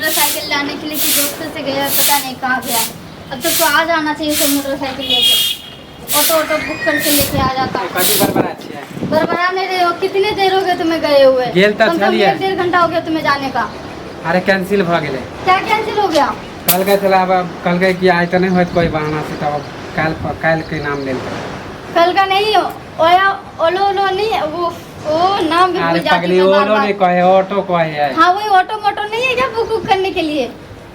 Motorcycle लाने के लिए कि दोस्तों से गया, पता नहीं कहाँ गया। अब तो आ जाना चाहिए सब मोटरसाइकिल लेके, ऑटो बुक करके लेके आ जाता। बरबरा नहीं रहे हो, कितने देर हो गए तुम्हें गए हुए? कम से कम 1-1.5 घंटा हो गया तुम्हें जाने का। अरे कैंसिल हो गए। क्या कैंसिल हो गया? कल गए चला, अब कल गए कि आज तो नहीं हो कोई बहाना से, तब कल के नाम ले कल का नहीं हो ओलो नहीं वो नाम भी भूल जाती हूं बार-बार। नहीं कहे ऑटो कहे है। हाँ वही ऑटो मोटो नहीं है क्या बुक करने के लिए?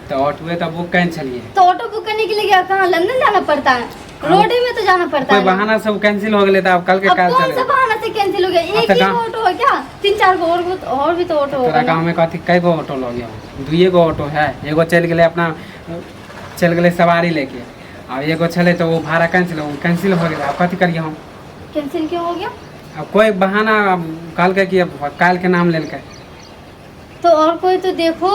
तो ऑटो तो बुक कैंसिल तो ऑटो बुक करने के लिए क्या कहाँ लंदन जाना पड़ता है? रोड में तो जाना पड़ता है। कोई बहाना से कैंसिल हो गए, अब कल के कल कौन सा बहाना से कैंसिल हो गया? एक ही ऑटो है क्या? 3-4 गो और भी तो ऑटो होगा। तोरा गांव में कथी कई गो ऑटो लग गया? 2 गो ऑटो है, एगो चल गए अपना चल गए सवारी लेके, अब एगो चले तो वो भाड़ा कैंसिल हो गया। अब कथी करिए हम? कैंसिल क्यों हो गया? अब कोई बहाना कल के कि काल के नाम ले के। तो और कोई तो देखो,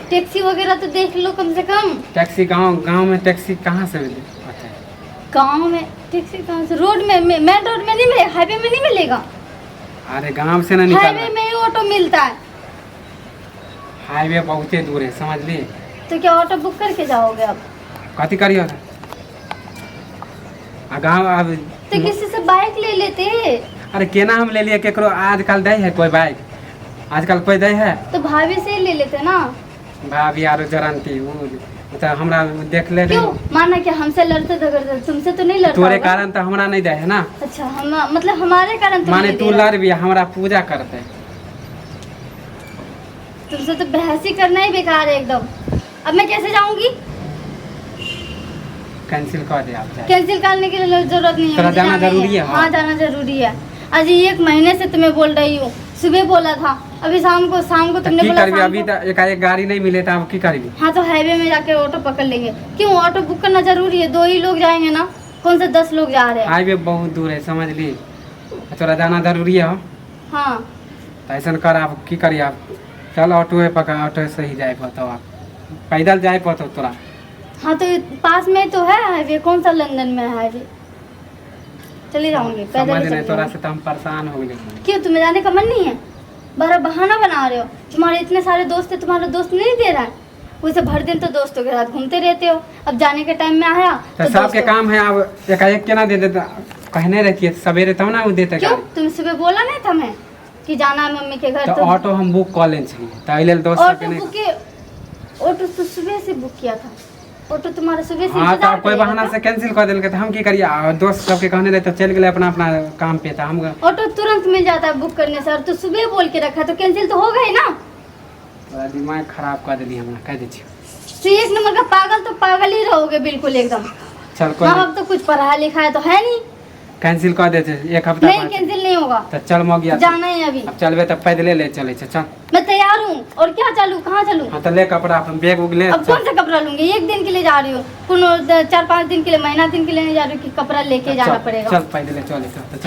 टैक्सी वगैरह तो देख लो कम से कम। टैक्सी गांव में टैक्सी कहाँ से मिले? गांव में टैक्सी कहाँ से? रोड में मेन रोड में नहीं मिलेगा, हाईवे में नहीं मिलेगा। अरे गांव से नहीं निकलना, हाईवे में ही ऑटो मिलता है। हाईवे बहुत दूर है, समझ ली। तो क्या ऑटो बुक करके जाओगे अब? कथी करियो? गाँव अब तो किसी से बाइक ले लेते। अरे केना हम ले लिए केकरो? आजकल दे है कोई बाइक? आजकल कोई दे है? तो भाभी से ही ले लेते ना। भाभी यार जरनती तो हमरा देख ले। क्यों माना क्या हमसे लड़ते झगड़ते? तुमसे तो नहीं लड़ता तोरे होगा? कारण तो हमरा नहीं दे है ना। अच्छा हम मतलब हमारे कारण माने तू लड़ भी हमरा पूजा करते। तुमसे तो बहस ही करना ही बेकार है एकदम। अब मैं कैसे जाऊंगी? कैंसिल कर दे आप। कैंसिल करने की जरूरत नहीं है। जाना जरूरी है। हाँ जाना जरूरी है। आज 1 महीने से तुम्हें बोल रही हूँ, सुबह बोला था, अभी शाम को तुमने बोला शाम अभी तो एक गाड़ी नहीं मिले था, अब की करेगी? हाँ तो हाईवे में जाके ऑटो पकड़ लेंगे। क्यों ऑटो बुक करना जरूरी है? 2 ही लोग जाएंगे ना, कौन से 10 लोग जा रहे हैं? हाईवे बहुत दूर है, समझ ली। तोरा जाना जरूरी है। हाँ तो ऐसा कर, आप की करिए? आप चल ऑटो पकड़, ऑटो से ही जाए बताओ, आप पैदल जाए पतो तोरा। हाँ तो पास में तो है हाईवे, कौन सा लंदन में है हाईवे? चली जाऊंगी पैदल। समझ नहीं, तोरा से तो हम परेशान हो गए। क्यों तुम्हें जाने का मन नहीं है? बड़ा बहाना बना रहे हो। तुम्हारे इतने सारे दोस्त है, तुम्हारा दोस्त नहीं दे रहा है? वैसे भर दिन तो दोस्तों के साथ घूमते रहते हो, अब जाने के टाइम में आया तो सबके काम है। अब एक के ना दे देता, कहने रहती है सवेरे तब ना वो देते। क्यों तुम सुबह बोला नहीं था मैं कि जाना है मम्मी के घर? तो ऑटो हम बुक कर ले दोस्त ऑटो तो सुबह से बुक किया था। ऑटो तुम्हारा सुबह से हाँ, तो कोई बहाना से कैंसिल कर दिल तो हम की करिए? दोस्त सबके कहने रहे तो चल गए अपना अपना काम पे था। हम ऑटो तुरंत मिल जाता है बुक करने से, और तो सुबह बोल के रखा तो कैंसिल तो हो गई ना। बड़ा दिमाग खराब कर दिली हमरा, कह दीजिए। तो 1 नंबर का पागल, तो पागल ही रहोगे बिल्कुल एकदम। चल कोई अब तो कुछ पढ़ा लिखा है तो है नहीं। कैंसिल कर देते 1 हफ्ता नहीं कैंसिल नहीं होगा। तो चल मगिया जाना है अभी। अब चलबे तब पैदले ले चले चल। मैं तैयार हूँ, और क्या चलूँ, कहाँ चलूँ? हाँ तो ले कपड़ा अपन बैग उग ले। अब कौन सा कपड़ा लूंगी? 1 दिन के लिए जा रही हूँ, 4-5 दिन के लिए, महीना दिन के लिए नहीं जा रही हूँ कि कपड़ा लेके जाना पड़ेगा। चल पैदले चले।